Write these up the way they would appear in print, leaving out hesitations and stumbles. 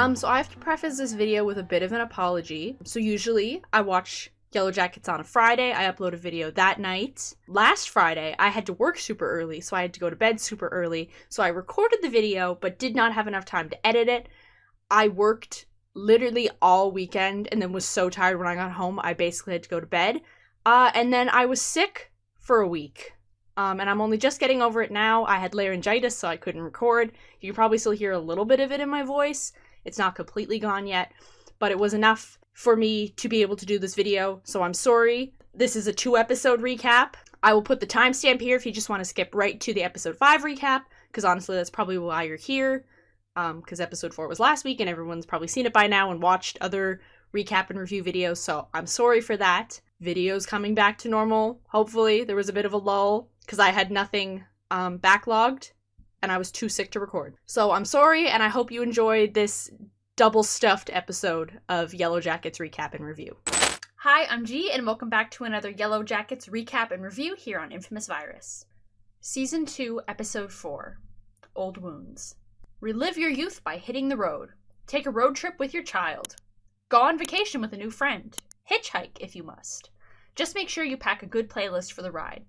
So I have to preface this video with a bit of an apology. So usually I watch Yellowjackets on a Friday. I upload a video that night. Last Friday, I had to work super early, so I had to go to bed super early. So I recorded the video, but did not have enough time to edit it. I worked literally all weekend and then was so tired when I got home, I basically had to go to bed. And then I was sick for a week. And I'm only just getting over it now. I had laryngitis, so I couldn't record. You can probably still hear a little bit of it in my voice. It's not completely gone yet, but it was enough for me to be able to do this video, so I'm sorry. This is a 2-episode recap. I will put the timestamp here if you just want to skip right to the episode 5 recap, because honestly that's probably why you're here, because episode 4 was last week and everyone's probably seen it by now and watched other recap and review videos, so I'm sorry for that. Videos coming back to normal, hopefully. There was a bit of a lull, because I had nothing backlogged, and I was too sick to record. So I'm sorry, and I hope you enjoyed this double-stuffed episode of Yellowjackets Recap and Review. Hi, I'm G, and welcome back to another Yellowjackets Recap and Review here on Infamous Virus. Season 2, Episode 4, Old Wounds. Relive your youth by hitting the road. Take a road trip with your child. Go on vacation with a new friend. Hitchhike if you must. Just make sure you pack a good playlist for the ride.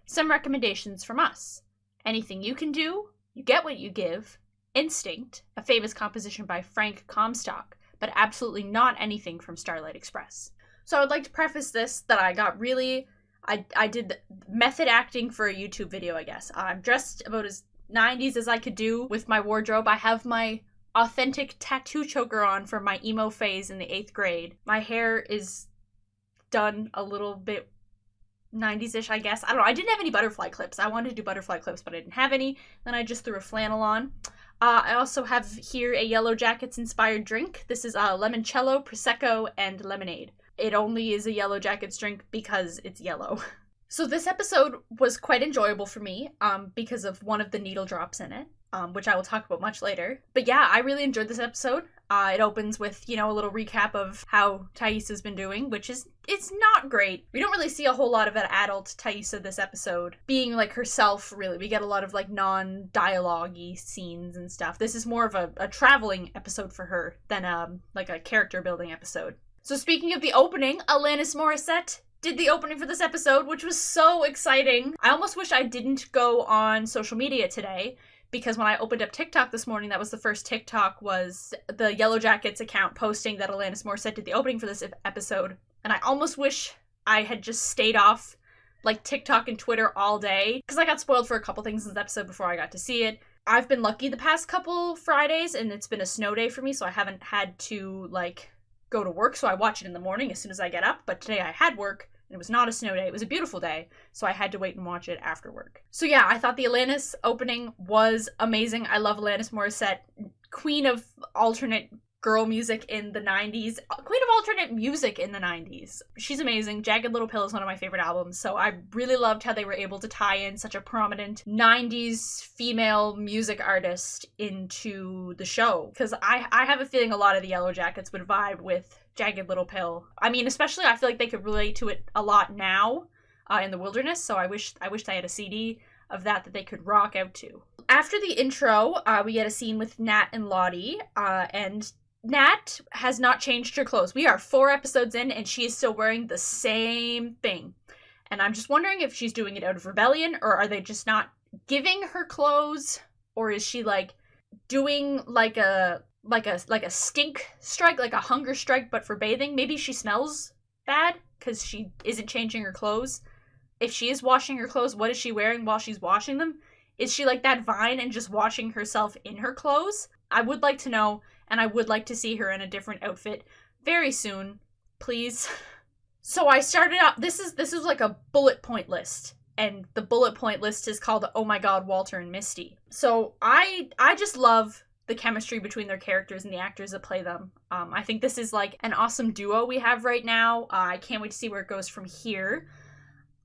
Some recommendations from us. Anything You Can Do, You Get What You Give, Instinct, a famous composition by Frank Comstock, but absolutely not anything from Starlight Express. So I would like to preface this that I got really, I did method acting for a YouTube video, I guess. I'm dressed about as 90s as I could do with my wardrobe. I have my authentic tattoo choker on from my emo phase in the 8th grade. My hair is done a little bit 90s-ish, I guess. I don't know. I didn't have any butterfly clips. I wanted to do butterfly clips, but I didn't have any. Then I just threw a flannel on. I also have here a Yellowjackets inspired drink. This is limoncello, prosecco, and lemonade. It only is a Yellowjackets drink because it's yellow. So this episode was quite enjoyable for me because of one of the needle drops in it, which I will talk about much later. But yeah, I really enjoyed this episode. It opens with, a little recap of how Thais's been doing, which is, it's not great. We don't really see a whole lot of an adult Thaisa this episode, being like herself, really. We get a lot of like non-dialogue-y scenes and stuff. This is more of a traveling episode for her than like a character building episode. So speaking of the opening, Alanis Morissette did the opening for this episode, which was so exciting. I almost wish I didn't go on social media today, because when I opened up TikTok this morning, that was the first TikTok, was the Yellowjackets account posting that Alanis Morissette did the opening for this episode. And I almost wish I had just stayed off like TikTok and Twitter all day, because I got spoiled for a couple things in this episode before I got to see it. I've been lucky the past couple Fridays, and it's been a snow day for me, so I haven't had to like go to work, so I watch it in the morning as soon as I get up. But today I had work, and it was not a snow day. It was a beautiful day, so I had to wait and watch it after work. So yeah, I thought the Alanis opening was amazing. I love Alanis Morissette, queen of alternate girl music in the 90s. Queen of alternate music in the 90s. She's amazing. Jagged Little Pill is one of my favorite albums, so I really loved how they were able to tie in such a prominent 90s female music artist into the show. Because I have a feeling a lot of the Yellowjackets would vibe with Jagged Little Pill. I mean, especially I feel like they could relate to it a lot now in the wilderness, so I wish they had a CD of that they could rock out to. After the intro, we get a scene with Nat and Lottie, and Nat has not changed her clothes. We are 4 episodes in, and she is still wearing the same thing. And I'm just wondering if she's doing it out of rebellion, or are they just not giving her clothes, or is she like doing like a stink strike, like a hunger strike, but for bathing? Maybe she smells bad because she isn't changing her clothes. If she is washing her clothes, what is she wearing while she's washing them? Is she like that Vine and just washing herself in her clothes? I would like to know, and I would like to see her in a different outfit very soon, please. So I started out, this is like a bullet point list, and the bullet point list is called Oh My God, Walter and Misty. So I just love the chemistry between their characters and the actors that play them. I think this is like an awesome duo we have right now. I can't wait to see where it goes from here.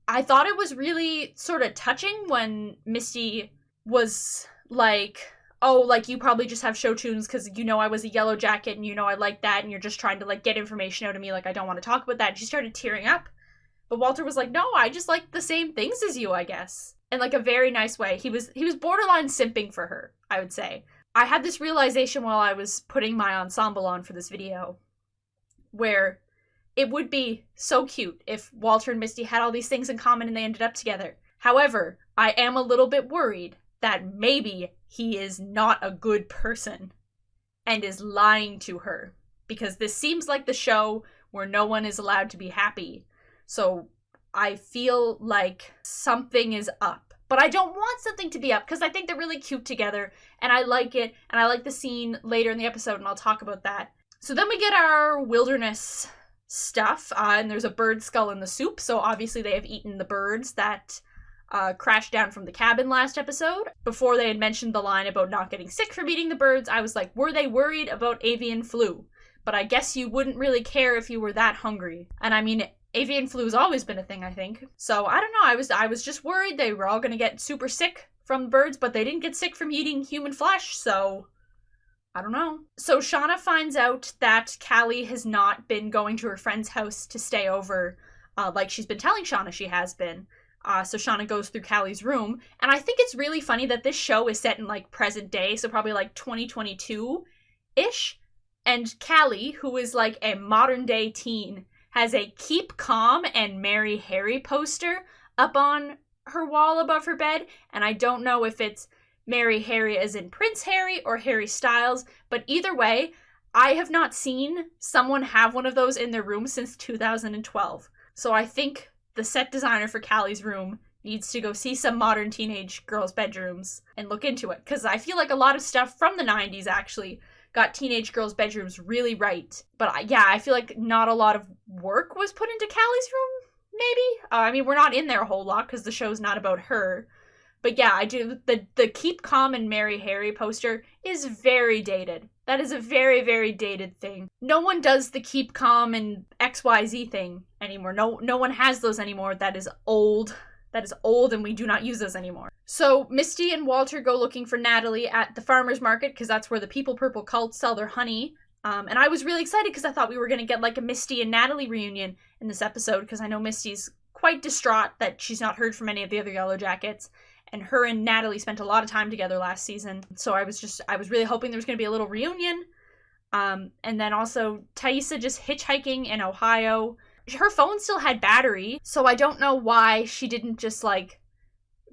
I thought it was really sort of touching when Misty was like, oh, like, you probably just have show tunes because I was a yellow jacket and I like that and you're just trying to like get information out of me, like I don't want to talk about that. And she started tearing up. But Walter was like, no, I just like the same things as you, I guess. In like a very nice way. He was borderline simping for her, I would say. I had this realization while I was putting my ensemble on for this video, where it would be so cute if Walter and Misty had all these things in common and they ended up together. However, I am a little bit worried that maybe he is not a good person and is lying to her, because this seems like the show where no one is allowed to be happy. So I feel like something is up. But I don't want something to be up, because I think they're really cute together, and I like it, and I like the scene later in the episode, and I'll talk about that. So then we get our wilderness stuff, and there's a bird skull in the soup, so obviously they have eaten the birds that crashed down from the cabin last episode. Before they had mentioned the line about not getting sick from eating the birds, I was like, were they worried about avian flu? But I guess you wouldn't really care if you were that hungry. And I mean, avian flu has always been a thing, I think. So I don't know, I was just worried they were all gonna get super sick from the birds, but they didn't get sick from eating human flesh, so I don't know. So Shauna finds out that Callie has not been going to her friend's house to stay over, like she's been telling Shauna she has been. So Shauna goes through Callie's room, and I think it's really funny that this show is set in like present day, so probably like 2022-ish, and Callie, who is like a modern day teen, has a Keep Calm and Marry Harry poster up on her wall above her bed, and I don't know if it's Marry Harry as in Prince Harry or Harry Styles, but either way, I have not seen someone have one of those in their room since 2012. So I think the set designer for Callie's room needs to go see some modern teenage girls' bedrooms and look into it, because I feel like a lot of stuff from the 90s actually got teenage girls' bedrooms really right. But I feel like not a lot of work was put into Callie's room, maybe? I mean, we're not in there a whole lot because the show's not about her. But yeah, I do. The Keep Calm and Marry Harry poster is very dated. That is a very, very dated thing. No one does the Keep Calm and XYZ thing anymore. No one has those anymore. That is old. That is old, and we do not use those anymore. So Misty and Walter go looking for Natalie at the farmer's market, because that's where the People Purple cult sell their honey. And I was really excited because I thought we were going to get like a Misty and Natalie reunion in this episode, because I know Misty's quite distraught that she's not heard from any of the other Yellowjackets. And her and Natalie spent a lot of time together last season. So I was really hoping there was going to be a little reunion. And then also Taissa just hitchhiking in Ohio. Her phone still had battery, so I don't know why she didn't just, like,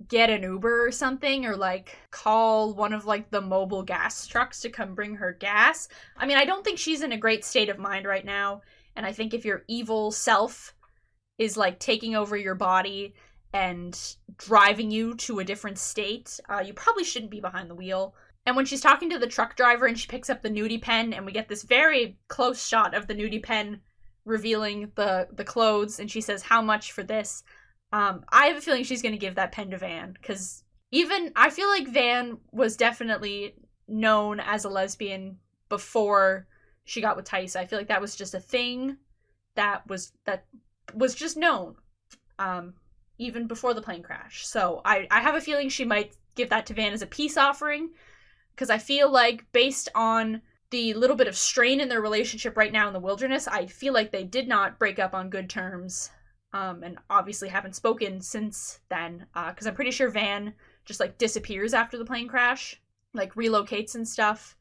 get an Uber or something, or, like, call one of, like, the mobile gas trucks to come bring her gas. I mean, I don't think she's in a great state of mind right now, and I think if your evil self is, like, taking over your body and driving you to a different state, you probably shouldn't be behind the wheel. And when she's talking to the truck driver and she picks up the nudie pen, and we get this very close shot of the nudie pen revealing the clothes, and she says, how much for this? I have a feeling she's going to give that pen to Van, because I feel like Van was definitely known as a lesbian before she got with Taissa. I feel like that was just a thing that was just known, even before the plane crash. So I have a feeling she might give that to Van as a peace offering, because I feel like based on the little bit of strain in their relationship right now in the wilderness, I feel like they did not break up on good terms, and obviously haven't spoken since then, because I'm pretty sure Van just, like, disappears after the plane crash, like, relocates and stuff.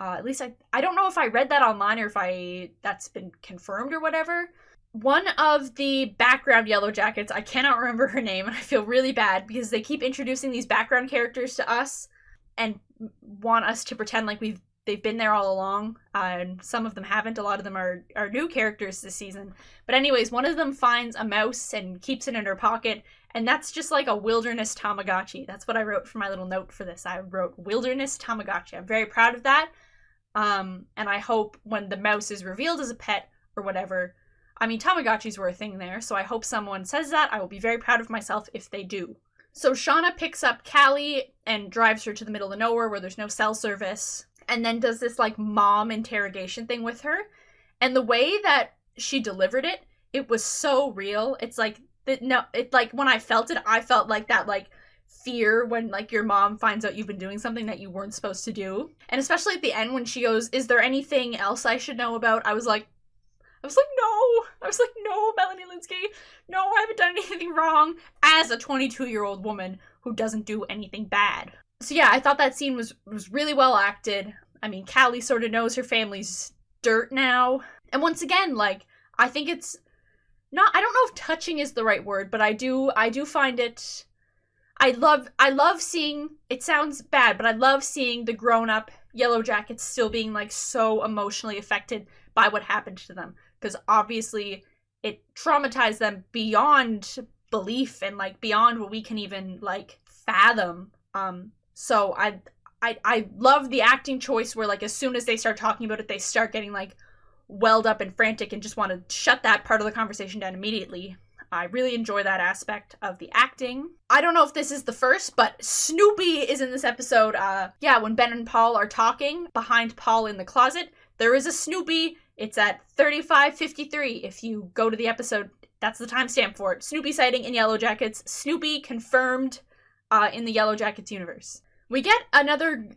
At least I don't know if I read that online or if that's been confirmed or whatever. One of the background Yellowjackets, I cannot remember her name, and I feel really bad, because they keep introducing these background characters to us and want us to pretend like they've been there all along, and some of them haven't. A lot of them are new characters this season. But anyways, one of them finds a mouse and keeps it in her pocket, and that's just like a wilderness Tamagotchi. That's what I wrote for my little note for this. I wrote wilderness Tamagotchi. I'm very proud of that. And I hope when the mouse is revealed as a pet or whatever, I mean, Tamagotchis were a thing there, so I hope someone says that. I will be very proud of myself if they do. So Shauna picks up Callie and drives her to the middle of nowhere where there's no cell service, and then does this, like, mom interrogation thing with her. And the way that she delivered it, it was so real. It's like, when I felt it, I felt like that, like, fear when, like, your mom finds out you've been doing something that you weren't supposed to do. And especially at the end when she goes, is there anything else I should know about? I was like, no, Melanie Lynskey, no, I haven't done anything wrong, as a 22-year-old woman who doesn't do anything bad. So yeah, I thought that scene was really well acted. I mean, Callie sort of knows her family's dirt now. And once again, like, I think it's not, I don't know if touching is the right word, but I do find it, I love seeing, it sounds bad, but I love seeing the grown-up Yellowjackets still being, like, so emotionally affected by what happened to them. Because obviously it traumatized them beyond belief and, like, beyond what we can even, like, fathom. So I love the acting choice where, like, as soon as they start talking about it, they start getting, like, welled up and frantic and just want to shut that part of the conversation down immediately. I really enjoy that aspect of the acting. I don't know if this is the first, but Snoopy is in this episode. Yeah, when Ben and Paul are talking behind Paul in the closet, there is a Snoopy. It's at 35:53. If you go to the episode, that's the timestamp for it. Snoopy sighting in Yellowjackets. Snoopy confirmed in the Yellowjackets universe. We get another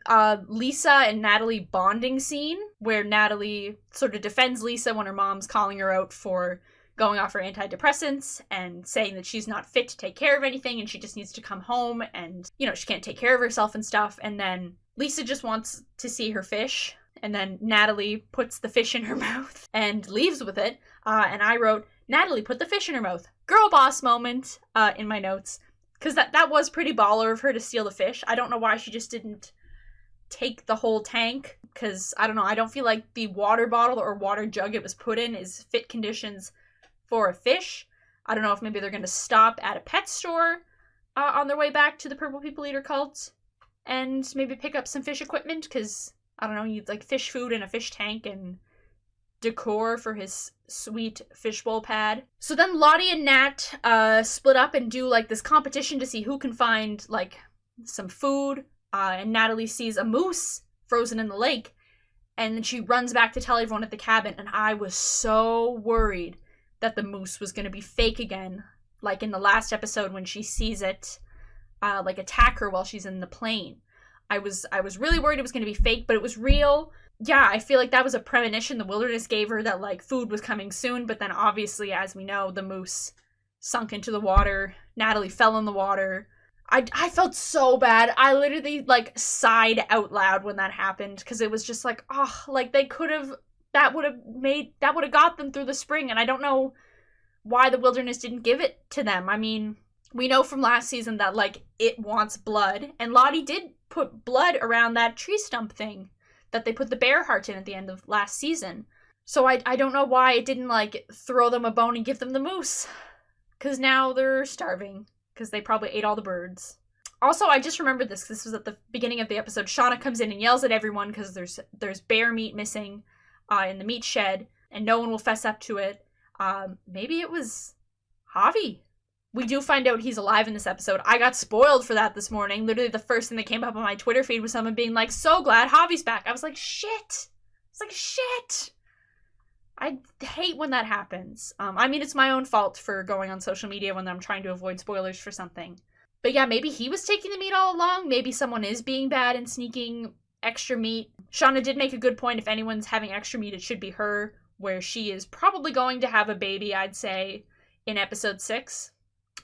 Lisa and Natalie bonding scene where Natalie sort of defends Lisa when her mom's calling her out for going off her antidepressants and saying that she's not fit to take care of anything and she just needs to come home and, you know, she can't take care of herself and stuff. And then Lisa just wants to see her fish. And then Natalie puts the fish in her mouth and leaves with it. And I wrote, Natalie put the fish in her mouth. Girl boss moment in my notes. Because that was pretty baller of her to steal the fish. I don't know why she just didn't take the whole tank. Because, I don't know, I don't feel like the water bottle or water jug it was put in is fit conditions for a fish. I don't know if maybe they're going to stop at a pet store on their way back to the Purple People Eater cult. And maybe pick up some fish equipment. Because, I don't know, you need like fish food and a fish tank and decor for his sweet fishbowl pad. So then Lottie and Nat split up and do like this competition to see who can find like some food. And Natalie sees a moose frozen in the lake. And then she runs back to tell everyone at the cabin. And I was so worried that the moose was going to be fake again. Like in the last episode when she sees it like attack her while she's in the plane. I was really worried it was going to be fake, but it was real. Yeah, I feel like that was a premonition the wilderness gave her that, like, food was coming soon, but then obviously, as we know, the moose sunk into the water. Natalie fell in the water. I felt so bad. I literally, like, sighed out loud when that happened, because it was just like, oh, like, they could have, that would have got them through the spring, and I don't know why the wilderness didn't give it to them. I mean, we know from last season that, like, it wants blood, and Lottie did put blood around that tree stump thing that they put the bear heart in at the end of last season. So I don't know why it didn't, like, throw them a bone and give them the moose. Because now they're starving. Because they probably ate all the birds. Also, I just remembered this. This was at the beginning of the episode. Shauna comes in and yells at everyone because there's bear meat missing in the meat shed. And no one will fess up to it. Maybe it was Javi. We do find out he's alive in this episode. I got spoiled for that this morning. Literally the first thing that came up on my Twitter feed was someone being like, so glad Javi's back. I was like, shit. It's like, shit. I hate when that happens. I mean, it's my own fault for going on social media when I'm trying to avoid spoilers for something. But yeah, maybe he was taking the meat all along. Maybe someone is being bad and sneaking extra meat. Shauna did make a good point. If anyone's having extra meat, it should be her, where she is probably going to have a baby, I'd say, in episode 6.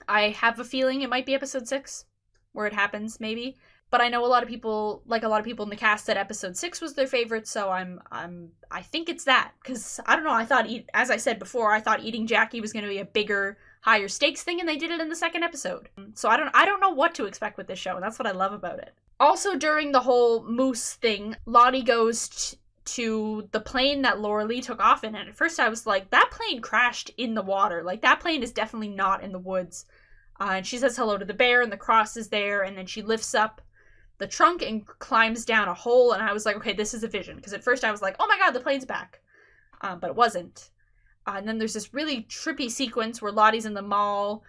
I have a feeling it might be episode 6 where it happens, maybe. But I know a lot of people in the cast said episode 6 was their favorite, so I think it's that. Because, I don't know, I thought, as I said before, I thought eating Jackie was going to be a bigger, higher stakes thing, and they did it in the second episode. So I don't know what to expect with this show, and that's what I love about it. Also, during the whole moose thing, Lottie goes to the plane that Laura Lee took off in, and at first I was like, that plane crashed in the water. Like, that plane is definitely not in the woods. And she says hello to the bear, and the cross is there, and then she lifts up the trunk and climbs down a hole, and I was like, okay, this is a vision. Because at first I was like, oh my god, the plane's back. But it wasn't. And then there's this really trippy sequence where Lottie's in the mall,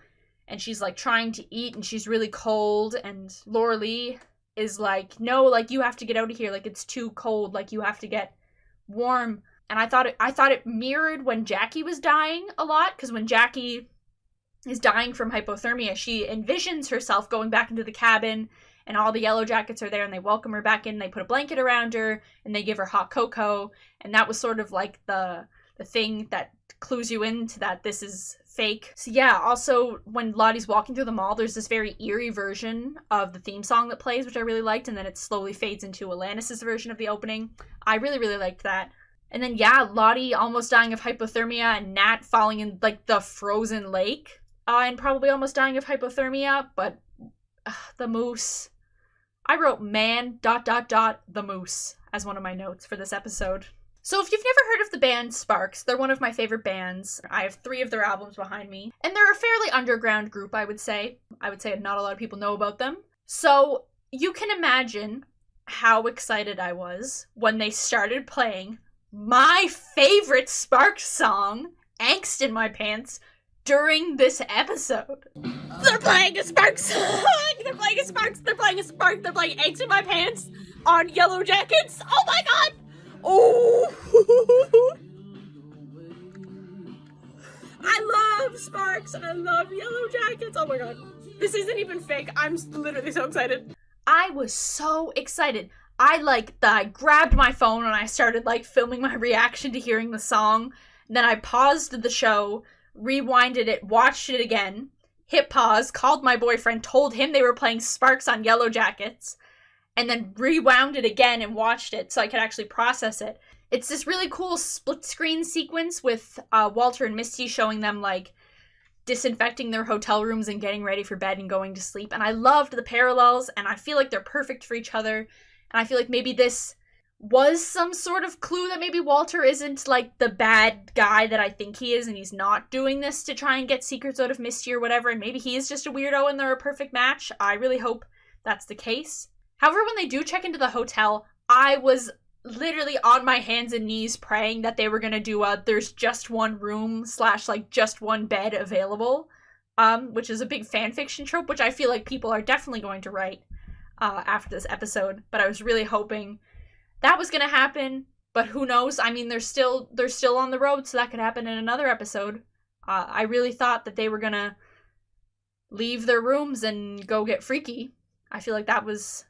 and she's, like, trying to eat, and she's really cold, and Laura Lee is like, no, like, you have to get out of here, like, it's too cold, like, you have to get warm. And I thought it mirrored when Jackie was dying a lot, because when Jackie is dying from hypothermia, she envisions herself going back into the cabin, and all the Yellowjackets are there, and they welcome her back in, they put a blanket around her, and they give her hot cocoa, and that was sort of like the thing that clues you into that this is fake. So yeah, also when Lottie's walking through the mall, there's this very eerie version of the theme song that plays, which I really liked, and then it slowly fades into Alanis' version of the opening. I really, really liked that. And then yeah, Lottie almost dying of hypothermia and Nat falling in like the frozen lake and probably almost dying of hypothermia, but the moose. I wrote man ... the moose as one of my notes for this episode. So if you've never heard of the band Sparks, they're one of my favorite bands. I have 3 of their albums behind me, and they're a fairly underground group, I would say. I would say not a lot of people know about them. So you can imagine how excited I was when they started playing my favorite Sparks song, Angst in My Pants, during this episode. They're playing a Sparks song! They're playing a Sparks! They're playing a Sparks! They're playing Angst in My Pants on Yellowjackets! Oh my god! Oh! I love Sparks and I love Yellowjackets! Oh my god. This isn't even fake. I'm literally so excited. I was so excited. I grabbed my phone and I started filming my reaction to hearing the song. Then I paused the show, rewinded it, watched it again, hit pause, called my boyfriend, told him they were playing Sparks on Yellowjackets, and then rewound it again and watched it so I could actually process it. It's this really cool split screen sequence with Walter and Misty showing them disinfecting their hotel rooms and getting ready for bed and going to sleep. And I loved the parallels, and I feel like they're perfect for each other. And I feel like maybe this was some sort of clue that maybe Walter isn't the bad guy that I think he is, and he's not doing this to try and get secrets out of Misty or whatever, and maybe he is just a weirdo and they're a perfect match. I really hope that's the case. However, when they do check into the hotel, I was literally on my hands and knees praying that they were going to do there's just one room / just one bed available, which is a big fan fiction trope, which I feel like people are definitely going to write after this episode, but I was really hoping that was going to happen, but who knows? I mean, they're still on the road, so that could happen in another episode. I really thought that they were going to leave their rooms and go get freaky. I feel like that was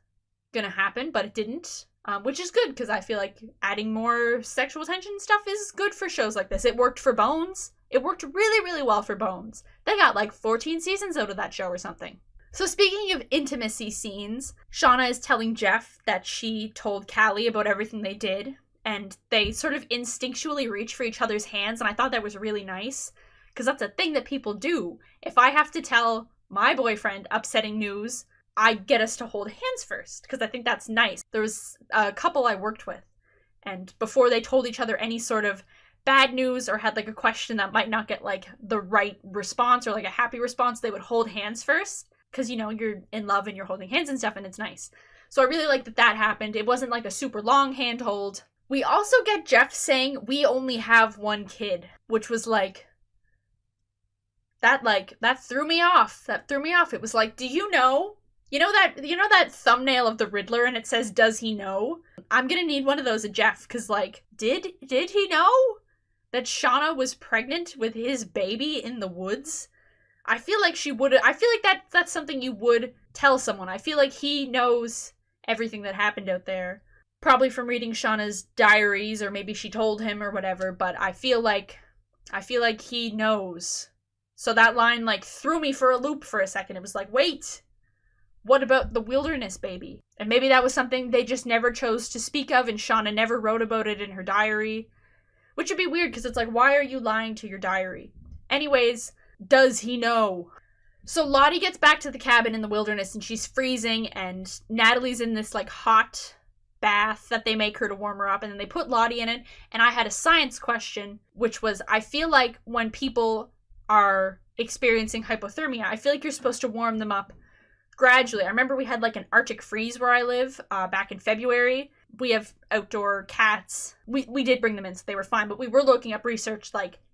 going to happen, but it didn't, which is good, because I feel like adding more sexual tension stuff is good for shows like this. It worked for Bones. It worked really, really well for Bones. They got 14 seasons out of that show or something. So speaking of intimacy scenes, Shauna is telling Jeff that she told Callie about everything they did, and they sort of instinctually reach for each other's hands, and I thought that was really nice, because that's a thing that people do. If I have to tell my boyfriend upsetting news, I get us to hold hands first, because I think that's nice. There was a couple I worked with, and before they told each other any sort of bad news or had a question that might not get the right response or a happy response, they would hold hands first. Because, you're in love and you're holding hands and stuff, and it's nice. So I really like that happened. It wasn't a super long handhold. We also get Jeff saying, we only have one kid. Which was that threw me off. That threw me off. It was do you know? You know that thumbnail of the Riddler and it says, does he know? I'm gonna need one of those of Jeff, because did he know that Shauna was pregnant with his baby in the woods? I feel like she would. I feel like that's something you would tell someone. I feel like he knows everything that happened out there. Probably from reading Shauna's diaries, or maybe she told him or whatever, but I feel like he knows. So that line threw me for a loop for a second. It was wait, what about the wilderness baby? And maybe that was something they just never chose to speak of, and Shauna never wrote about it in her diary. Which would be weird, because it's why are you lying to your diary? Anyways, does he know? So Lottie gets back to the cabin in the wilderness and she's freezing, and Natalie's in this hot bath that they make her to warm her up, and then they put Lottie in it. And I had a science question, which was, I feel like when people are experiencing hypothermia, I feel like you're supposed to warm them up gradually. I remember we had an Arctic freeze where I live back in February. We have outdoor cats. We did bring them in, so they were fine, but we were looking up research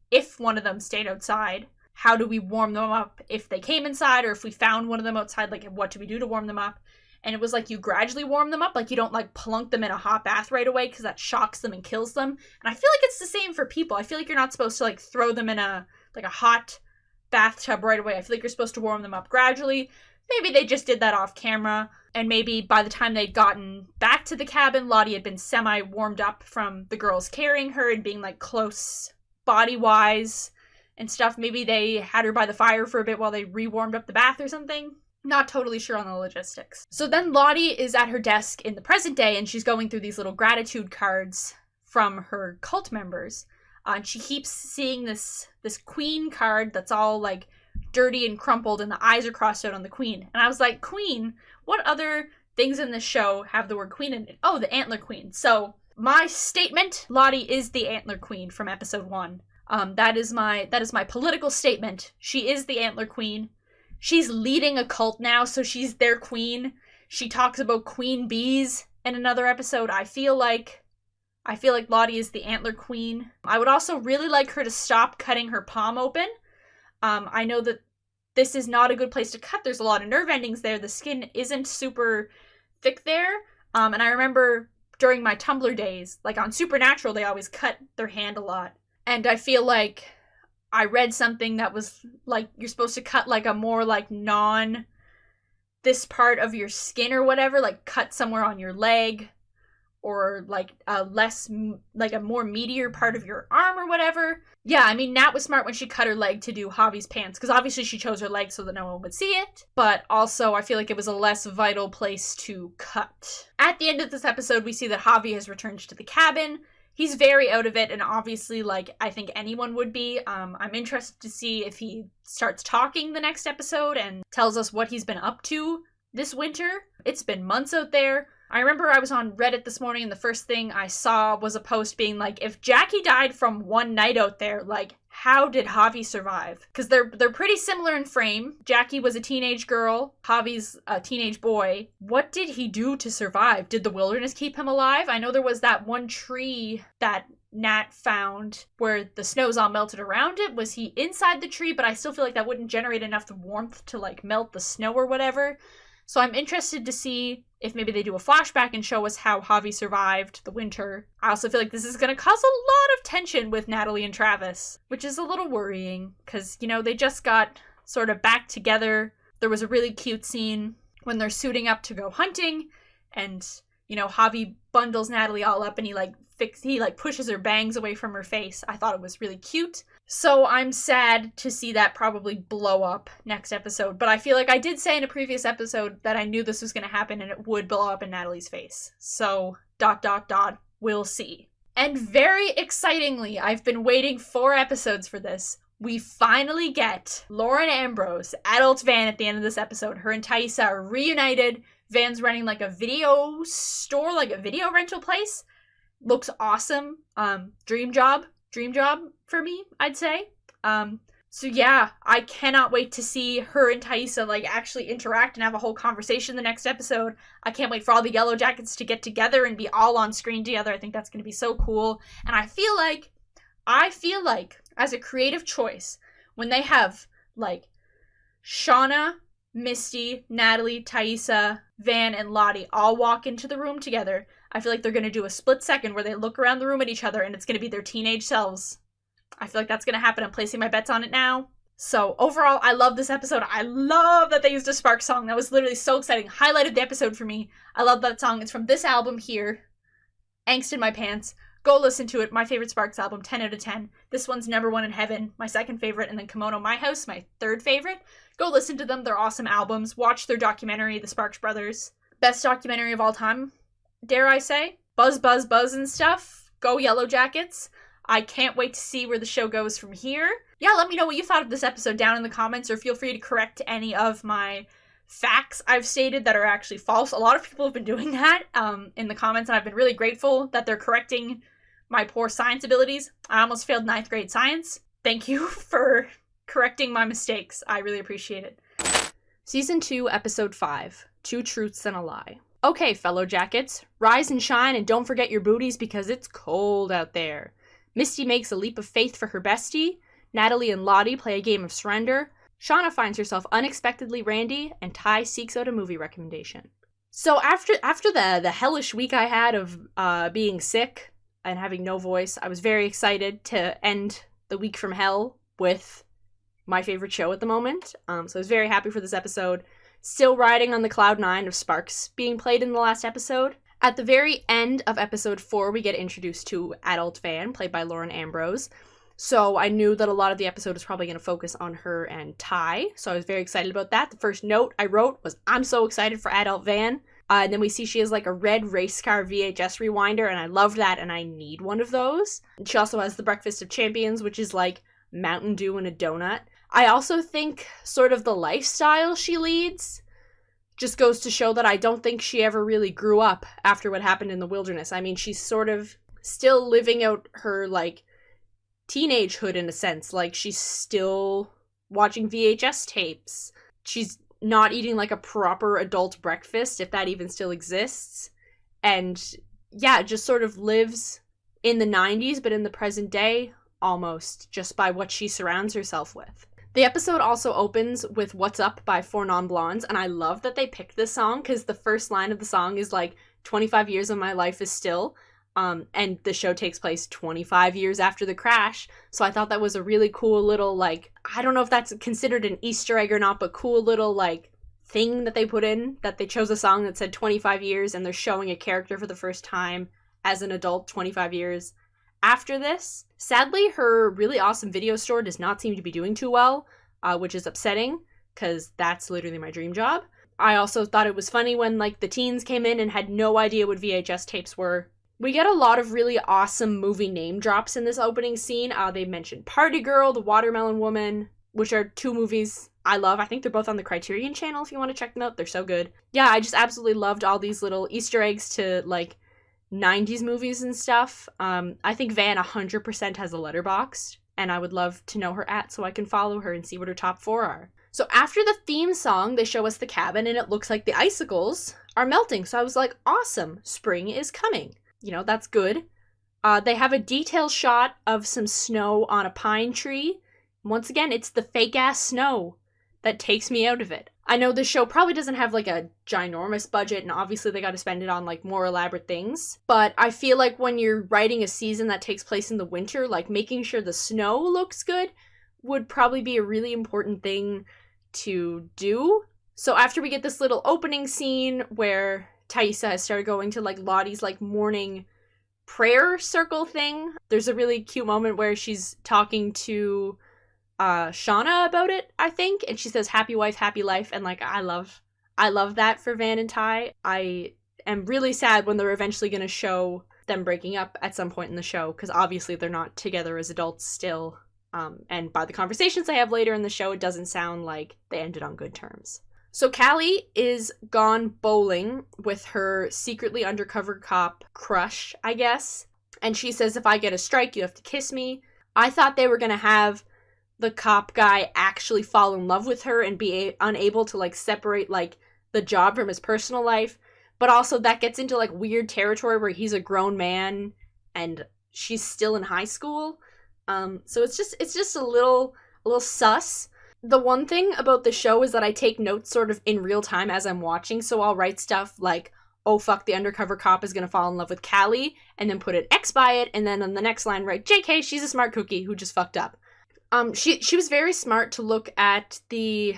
if one of them stayed outside, how do we warm them up if they came inside, or if we found one of them outside, what do we do to warm them up? And it was you gradually warm them up, you don't plunk them in a hot bath right away, because that shocks them and kills them. And I feel like it's the same for people. I feel like you're not supposed to throw them in a hot bathtub right away. I feel like you're supposed to warm them up gradually. Maybe they just did that off camera, and maybe by the time they'd gotten back to the cabin, Lottie had been semi-warmed up from the girls carrying her and being close body-wise, and stuff. Maybe they had her by the fire for a bit while they rewarmed up the bath or something. Not totally sure on the logistics. So then Lottie is at her desk in the present day, and she's going through these little gratitude cards from her cult members. And she keeps seeing this queen card that's all like dirty and crumpled, and the eyes are crossed out on the queen. And I was like, queen? What other things in this show have the word queen in it? Oh, the antler queen. So my statement, Lottie is the antler queen from episode 1. That is my political statement. She is the antler queen. She's leading a cult now, so she's their queen. She talks about queen bees in another episode. I feel like Lottie is the antler queen. I would also really like her to stop cutting her palm open. I know that this is not a good place to cut. There's a lot of nerve endings there. The skin isn't super thick there. And I remember during my Tumblr days, like on Supernatural, they always cut their hand a lot. And I feel like I read something that was like, you're supposed to cut like a more like this part of your skin or whatever, like cut somewhere on your leg, or like a more meatier part of your arm or whatever. Yeah, I mean, Nat was smart when she cut her leg to do Javi's pants, because obviously she chose her leg so that no one would see it, but also I feel like it was a less vital place to cut. At the end of this episode, we see that Javi has returned to the cabin. He's very out of it, and obviously, like, I think anyone would be. I'm interested to see if he starts talking the next episode and tells us what he's been up to this winter. It's been months out there. I remember I was on Reddit this morning, and the first thing I saw was a post being like, if Jackie died from one night out there, like, how did Javi survive? Because they're pretty similar in frame. Jackie was a teenage girl. Javi's a teenage boy. What did he do to survive? Did the wilderness keep him alive? I know there was that one tree that Nat found where the snow's all melted around it. Was he inside the tree? But I still feel like that wouldn't generate enough warmth to, like, melt the snow or whatever. So I'm interested to see if maybe they do a flashback and show us how Javi survived the winter. I also feel like this is going to cause a lot of tension with Natalie and Travis, which is a little worrying because, you know, they just got sort of back together. There was a really cute scene when they're suiting up to go hunting, and, you know, Javi bundles Natalie all up and he pushes her bangs away from her face. I thought it was really cute. So I'm sad to see that probably blow up next episode. But I feel like I did say in a previous episode that I knew this was going to happen and it would blow up in Natalie's face. So, ... we'll see. And very excitingly, I've been waiting 4 episodes for this. We finally get Lauren Ambrose, adult Van, at the end of this episode. Her and Thaisa are reunited. Van's running like a video store, like a video rental place. Looks awesome. Dream job for me, I'd say. So yeah, I cannot wait to see her and Thaisa like actually interact and have a whole conversation the next episode. I can't wait for all the Yellowjackets to get together and be all on screen together. I think that's going to be so cool. And I feel like as a creative choice, when they have like Shauna, Misty, Natalie, Thaisa, Van, and Lottie all walk into the room together, I feel like they're going to do a split second where they look around the room at each other and it's going to be their teenage selves. I feel like that's going to happen. I'm placing my bets on it now. So overall, I love this episode. I love that they used a Sparks song. That was literally so exciting. Highlighted the episode for me. I love that song. It's from this album here, Angst in My Pants. Go listen to it. My favorite Sparks album, 10 out of 10. This one's Number One in Heaven, my second favorite, and then Kimono My House, my third favorite. Go listen to them. They're awesome albums. Watch their documentary, The Sparks Brothers. Best documentary of all time, dare I say. Buzz, buzz, buzz and stuff. Go Yellowjackets. I can't wait to see where the show goes from here. Yeah, let me know what you thought of this episode down in the comments, or feel free to correct any of my facts I've stated that are actually false. A lot of people have been doing that in the comments, and I've been really grateful that they're correcting my poor science abilities. I almost failed 9th grade science. Thank you for correcting my mistakes. I really appreciate it. Season 2, Episode 5, 2 Truths and a Lie. Okay, fellow jackets, rise and shine and don't forget your booties because it's cold out there. Misty makes a leap of faith for her bestie. Natalie and Lottie play a game of surrender. Shauna finds herself unexpectedly randy, and Ty seeks out a movie recommendation. So after the hellish week I had of being sick and having no voice, I was very excited to end the week from hell with my favorite show at the moment. So I was very happy for this episode. Still riding on the cloud 9 of Sparks being played in the last episode. At the very end of episode 4, we get introduced to adult Van, played by Lauren Ambrose. So I knew that a lot of the episode was probably going to focus on her and Ty. So I was very excited about that. The first note I wrote was, I'm so excited for adult Van. And then we see she has like a red race car VHS rewinder, and I love that, and I need one of those. And she also has the Breakfast of Champions, which is like Mountain Dew and a donut. I also think sort of the lifestyle she leads just goes to show that I don't think she ever really grew up after what happened in the wilderness. I mean, she's sort of still living out her like teenagehood in a sense. Like, she's still watching VHS tapes. She's not eating like a proper adult breakfast, if that even still exists. And yeah, just sort of lives in the 90s, but in the present day, almost, just by what she surrounds herself with. The episode also opens with What's Up by Four Non-Blondes, and I love that they picked this song, because the first line of the song is like, 25 years of my life is still, and the show takes place 25 years after the crash, so I thought that was a really cool little, like, I don't know if that's considered an Easter egg or not, but cool little, like, thing that they put in, that they chose a song that said 25 years, and they're showing a character for the first time as an adult 25 years after this. Sadly, her really awesome video store does not seem to be doing too well, which is upsetting, because that's literally my dream job. I also thought it was funny when, like, the teens came in and had no idea what VHS tapes were. We get a lot of really awesome movie name drops in this opening scene. They mentioned Party Girl, The Watermelon Woman, which are two movies I love. I think they're both on the Criterion channel if you want to check them out. They're so good. Yeah, I just absolutely loved all these little Easter eggs to, like, 90s movies and stuff. I think Van 100% has a letterboxd, and I would love to know her so I can follow her and see what her top 4 are. So after the theme song, they show us the cabin, and it looks like the icicles are melting. So I was like, awesome, spring is coming. You know, that's good. They have a detail shot of some snow on a pine tree. Once again, it's the fake-ass snow that takes me out of it. I know this show probably doesn't have, like, a ginormous budget, and obviously they gotta spend it on, like, more elaborate things. But I feel like when you're writing a season that takes place in the winter, like, making sure the snow looks good would probably be a really important thing to do. So after we get this little opening scene where Thaisa has started going to, like, Lottie's, like, morning prayer circle thing, there's a really cute moment where she's talking to Shauna about it, I think, and she says happy wife, happy life, and like I love that for Van and Ty. I am really sad when they're eventually going to show them breaking up at some point in the show, because obviously they're not together as adults still, and by the conversations they have later in the show, it doesn't sound like they ended on good terms. So Callie is gone bowling with her secretly undercover cop crush, I guess, and she says, if I get a strike, you have to kiss me. I thought they were going to have the cop guy actually fall in love with her and be unable to, like, separate, like, the job from his personal life, but also that gets into, like, weird territory where he's a grown man and she's still in high school. So it's just a little sus. The one thing about the show is that I take notes sort of in real time as I'm watching, so I'll write stuff like, oh fuck, the undercover cop is gonna fall in love with Callie, and then put an X by it, and then on the next line write, JK, she's a smart cookie who just fucked up. She was very smart to look at the,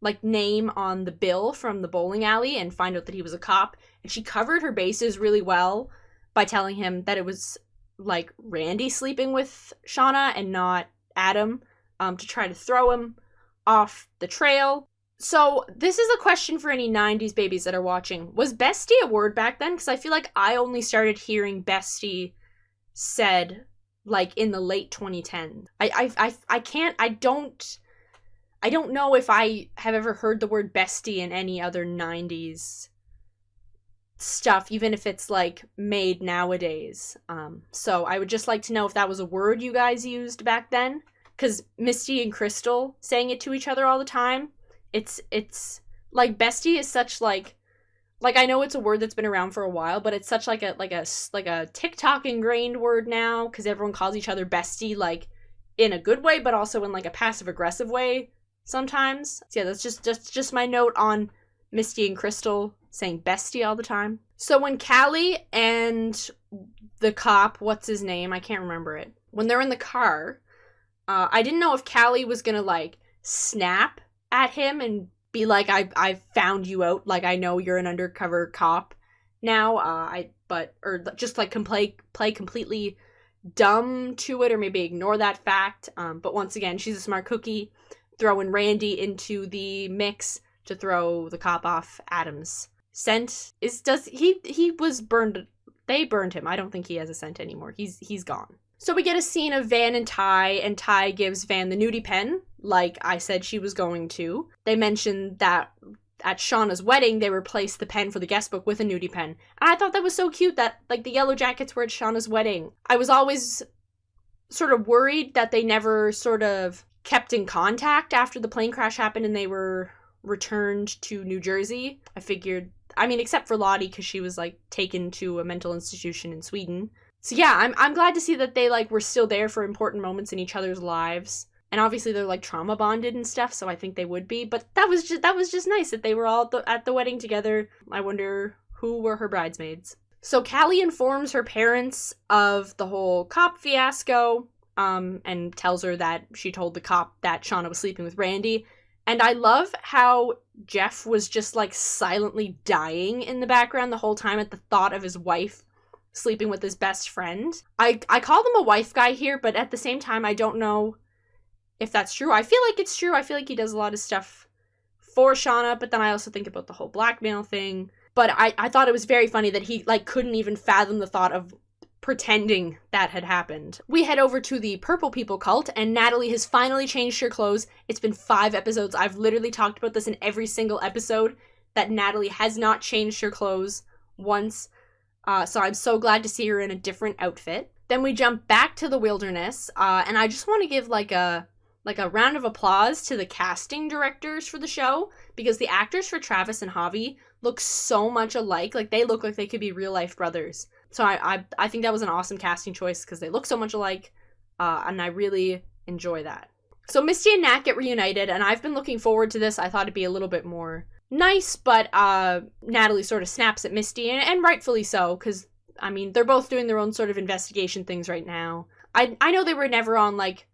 like, name on the bill from the bowling alley and find out that he was a cop, and she covered her bases really well by telling him that it was, like, Randy sleeping with Shauna and not Adam, to try to throw him off the trail. So this is a question for any 90s babies that are watching. Was bestie a word back then? Because I feel like I only started hearing bestie said, like, in the late 2010s. I don't know if I have ever heard the word bestie in any other 90s stuff, even if it's, like, made nowadays. So I would just like to know if that was a word you guys used back then, because Misty and Crystal saying it to each other all the time, it's like, bestie is such, like I know it's a word that's been around for a while, but it's such like a TikTok ingrained word now, because everyone calls each other bestie, like, in a good way, but also in, like, a passive aggressive way sometimes. So yeah, that's just my note on Misty and Crystal saying bestie all the time. So when Callie and the cop, what's his name? I can't remember it. When they're in the car, I didn't know if Callie was gonna, like, snap at him and be like, I found you out, like, I know you're an undercover cop now, or just, like, play completely dumb to it or maybe ignore that fact. But once again, she's a smart cookie, throwing Randy into the mix to throw the cop off Adam's scent. He was burned. They burned him. I don't think he has a scent anymore. He's gone. So we get a scene of Van and Ty gives Van the nudie pen, like I said she was going to. They mentioned that at Shauna's wedding, they replaced the pen for the guest book with a nudie pen. And I thought that was so cute that, like, the Yellowjackets were at Shauna's wedding. I was always sort of worried that they never sort of kept in contact after the plane crash happened and they were returned to New Jersey. I figured, I mean, except for Lottie, because she was, like, taken to a mental institution in Sweden. So yeah, I'm glad to see that they, like, were still there for important moments in each other's lives. And obviously they're, like, trauma bonded and stuff, so I think they would be. But that was just nice that they were all at the wedding together. I wonder who were her bridesmaids. So Callie informs her parents of the whole cop fiasco, and tells her that she told the cop that Shauna was sleeping with Randy. And I love how Jeff was just, like, silently dying in the background the whole time at the thought of his wife sleeping with his best friend. I call him a wife guy here, but at the same time, I don't know if that's true. I feel like it's true. I feel like he does a lot of stuff for Shauna, but then I also think about the whole blackmail thing. But I thought it was very funny that he, like, couldn't even fathom the thought of pretending that had happened. We head over to the Purple People cult, and Natalie has finally changed her clothes. It's been 5 episodes. I've literally talked about this in every single episode, that Natalie has not changed her clothes once. So I'm so glad to see her in a different outfit. Then we jump back to the wilderness, and I just want to give like a round of applause to the casting directors for the show, because the actors for Travis and Javi look so much alike. Like, they look like they could be real life brothers. So I think that was an awesome casting choice because they look so much alike, and I really enjoy that. So Misty and Nat get reunited, and I've been looking forward to this. I thought it'd be a little bit more nice, but Natalie sort of snaps at Misty, and rightfully so, because, I mean, they're both doing their own sort of investigation things right now. I know they were never on, like,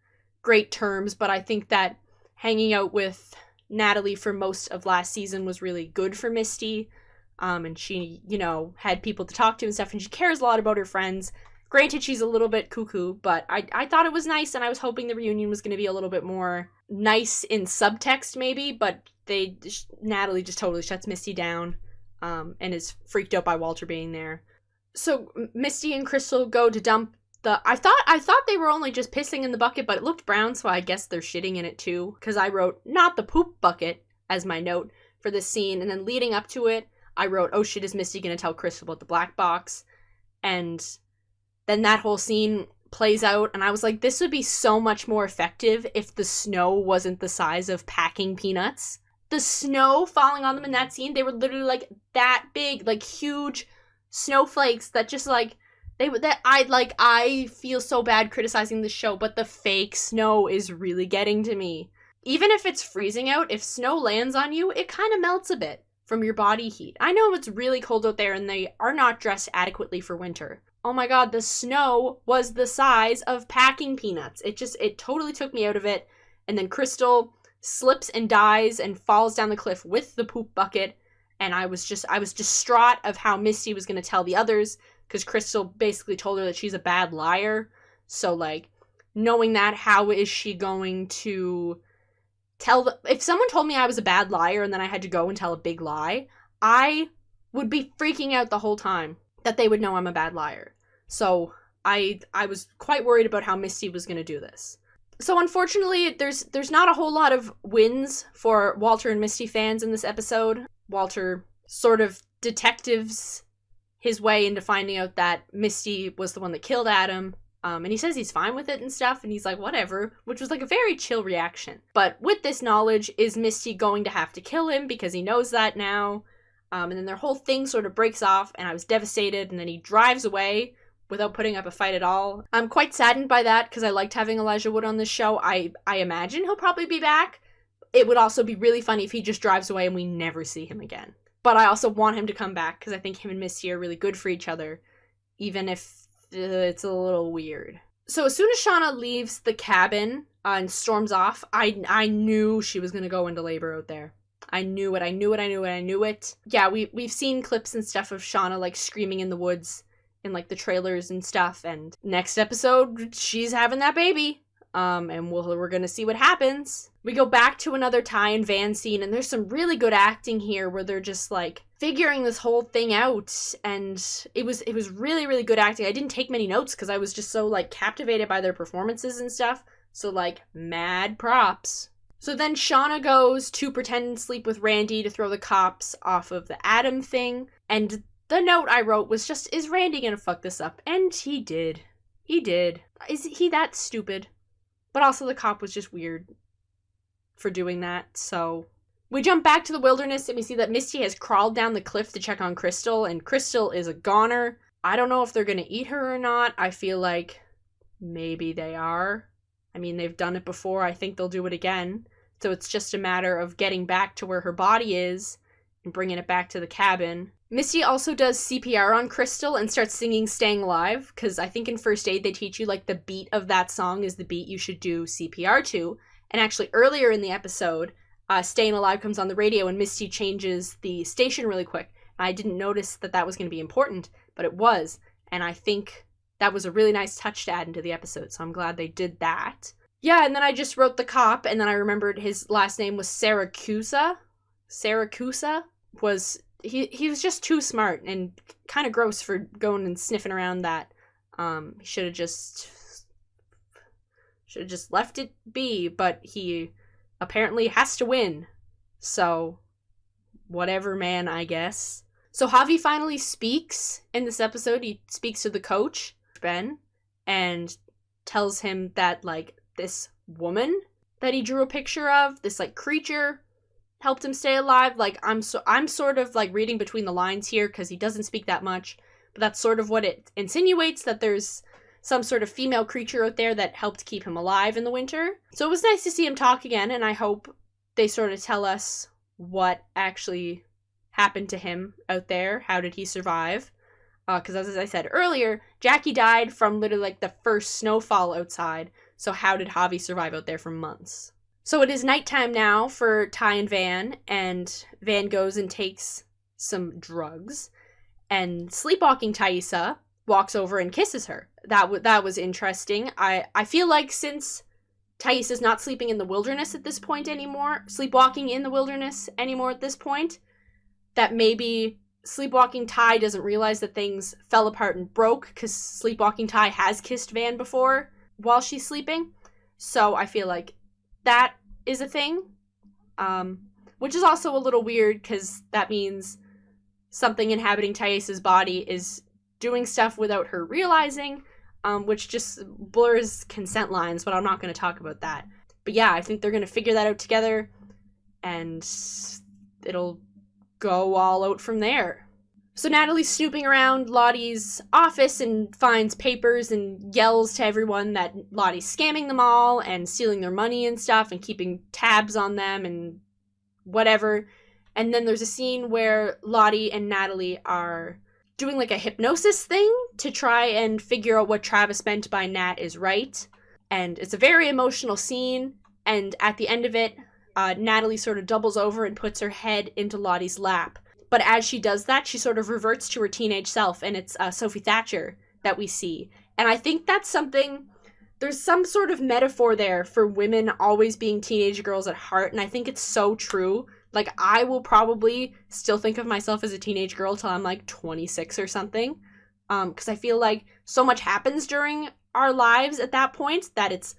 great terms, but I think that hanging out with Natalie for most of last season was really good for Misty, and she, you know, had people to talk to and stuff, and she cares a lot about her friends. Granted, she's a little bit cuckoo, but I thought it was nice, and I was hoping the reunion was going to be a little bit more nice in subtext, maybe, but Natalie just totally shuts Misty down, and is freaked out by Walter being there. So Misty and Crystal go to dump I thought they were only just pissing in the bucket, but it looked brown, so I guess they're shitting in it too, because I wrote, not the poop bucket, as my note for this scene, and then leading up to it, I wrote, oh shit, is Misty gonna tell Crystal about the black box? And then that whole scene plays out, and I was like, this would be so much more effective if the snow wasn't the size of packing peanuts. The snow falling on them in that scene, they were literally, like, that big, like, huge snowflakes that just, like, I feel so bad criticizing this show, but the fake snow is really getting to me. Even if it's freezing out, if snow lands on you, it kind of melts a bit from your body heat. I know it's really cold out there and they are not dressed adequately for winter. Oh my god, the snow was the size of packing peanuts. It totally took me out of it. And then Crystal slips and dies and falls down the cliff with the poop bucket. And I was distraught of how Misty was going to tell the others, because Crystal basically told her that she's a bad liar. So, like, knowing that, how is she going to tell if someone told me I was a bad liar and then I had to go and tell a big lie, I would be freaking out the whole time that they would know I'm a bad liar. So I was quite worried about how Misty was going to do this. So unfortunately, there's not a whole lot of wins for Walter and Misty fans in this episode. Walter sort of detectives his way into finding out that Misty was the one that killed Adam. And he says he's fine with it and stuff, and he's like, whatever, which was like a very chill reaction. But with this knowledge, is Misty going to have to kill him because he knows that now? And then their whole thing sort of breaks off, and I was devastated, and then he drives away without putting up a fight at all. I'm quite saddened by that, because I liked having Elijah Wood on this show. I imagine he'll probably be back. It would also be really funny if he just drives away and we never see him again. But I also want him to come back, because I think him and Misty are really good for each other, even if it's a little weird. So as soon as Shauna leaves the cabin and storms off, I knew she was going to go into labor out there. I knew it. Yeah, we've seen clips and stuff of Shauna, like, screaming in the woods in like the trailers and stuff. And next episode, she's having that baby. And we're gonna see what happens. We go back to another Ty and Van scene, and there's some really good acting here where they're just like figuring this whole thing out, and it was really, really good acting. I didn't take many notes because I was just so like captivated by their performances and stuff. So like mad props. So then Shauna goes to pretend and sleep with Randy to throw the cops off of the Adam thing, and the note I wrote was just, is Randy gonna fuck this up? And he did. He did. Is he that stupid? But also the cop was just weird for doing that, so... We jump back to the wilderness and we see that Misty has crawled down the cliff to check on Crystal, and Crystal is a goner. I don't know if they're gonna eat her or not. I feel like maybe they are. I mean, they've done it before. I think they'll do it again. So it's just a matter of getting back to where her body is and bringing it back to the cabin. Misty also does CPR on Crystal and starts singing Staying Alive, because I think in first aid they teach you like the beat of that song is the beat you should do CPR to. And actually earlier in the episode, Staying Alive comes on the radio and Misty changes the station really quick. I didn't notice that was going to be important, but it was. And I think that was a really nice touch to add into the episode, so I'm glad they did that. Yeah, and then I just wrote the cop, and then I remembered his last name was Saracusa. Saracusa was... He was just too smart and kind of gross for going and sniffing around that. He should have just left it be, but he apparently has to win. So, whatever, man, I guess. So Javi finally speaks in this episode. He speaks to the coach, Ben, and tells him that, like, this woman that he drew a picture of, this, like, creature, helped him stay alive. Like, I'm sort of like reading between the lines here because he doesn't speak that much, but that's sort of what it insinuates, that there's some sort of female creature out there that helped keep him alive in the winter. So it was nice to see him talk again, and I hope they sort of tell us what actually happened to him out there. How did he survive? Because as I said earlier, Jackie died from literally like the first snowfall outside, so how did Javi survive out there for months? So it is nighttime now for Ty and Van goes and takes some drugs, and sleepwalking Thaisa walks over and kisses her. That was interesting. I feel like since Thais is not sleeping in the wilderness at this point anymore, sleepwalking in the wilderness anymore at this point, that maybe sleepwalking Ty doesn't realize that things fell apart and broke, because sleepwalking Ty has kissed Van before while she's sleeping. So I feel like that is a thing, which is also a little weird because that means something inhabiting Thaisa's body is doing stuff without her realizing, which just blurs consent lines, but I'm not going to talk about that. But yeah, I think they're going to figure that out together, and it'll go all out from there. So Natalie's snooping around Lottie's office and finds papers and yells to everyone that Lottie's scamming them all and stealing their money and stuff and keeping tabs on them and whatever. And then there's a scene where Lottie and Natalie are doing like a hypnosis thing to try and figure out what Travis meant by Nat is right. And it's a very emotional scene. And at the end of it, Natalie sort of doubles over and puts her head into Lottie's lap. But as she does that, she sort of reverts to her teenage self, and it's Sophie Thatcher that we see. And I think that's something, there's some sort of metaphor there for women always being teenage girls at heart, and I think it's so true. Like, I will probably still think of myself as a teenage girl till I'm like 26 or something, because I feel like so much happens during our lives at that point that it's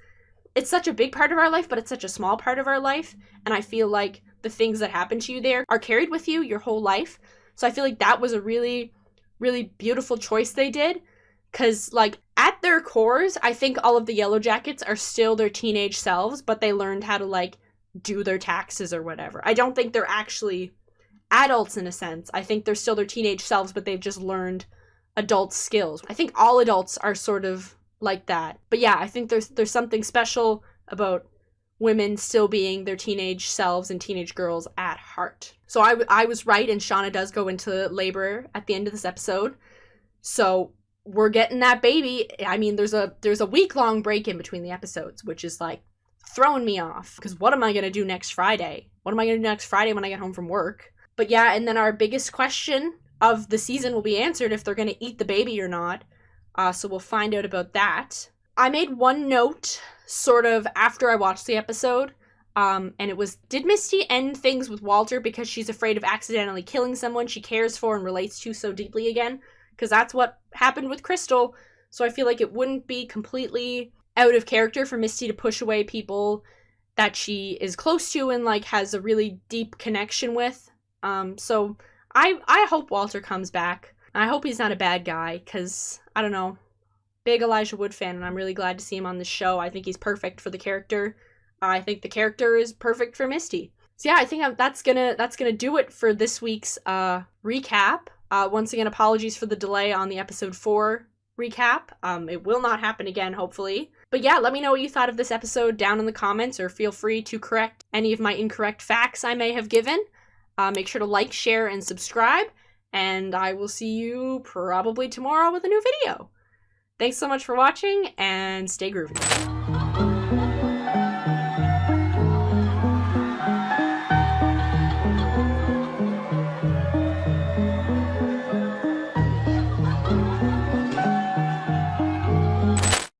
such a big part of our life, but it's such a small part of our life, and I feel like the things that happen to you there are carried with you your whole life. So I feel like that was a really, really beautiful choice they did. Because, like, at their cores, I think all of the Yellowjackets are still their teenage selves, but they learned how to, like, do their taxes or whatever. I don't think they're actually adults in a sense. I think they're still their teenage selves, but they've just learned adult skills. I think all adults are sort of like that. But yeah, I think there's something special about women still being their teenage selves and teenage girls at heart. So I was right, and Shauna does go into labor at the end of this episode. So we're getting that baby. I mean, there's a week-long break in between the episodes, which is like throwing me off. Because what am I going to do next Friday? What am I going to do next Friday when I get home from work? But yeah, and then our biggest question of the season will be answered if they're going to eat the baby or not. So we'll find out about that. I made one note sort of after I watched the episode, and it was, did Misty end things with Walter because she's afraid of accidentally killing someone she cares for and relates to so deeply again? Because that's what happened with Crystal. So I feel like it wouldn't be completely out of character for Misty to push away people that she is close to and like has a really deep connection with. So I hope Walter comes back. I hope he's not a bad guy, because, I don't know, big Elijah Wood fan, and I'm really glad to see him on the show. I think he's perfect for the character. I think the character is perfect for Misty. So yeah, I think that's gonna do it for this week's recap. Once again, apologies for the delay on the episode 4 recap. It will not happen again, hopefully. But yeah, let me know what you thought of this episode down in the comments, or feel free to correct any of my incorrect facts I may have given. Make sure to like, share, and subscribe, and I will see you probably tomorrow with a new video. Thanks so much for watching, and stay groovy.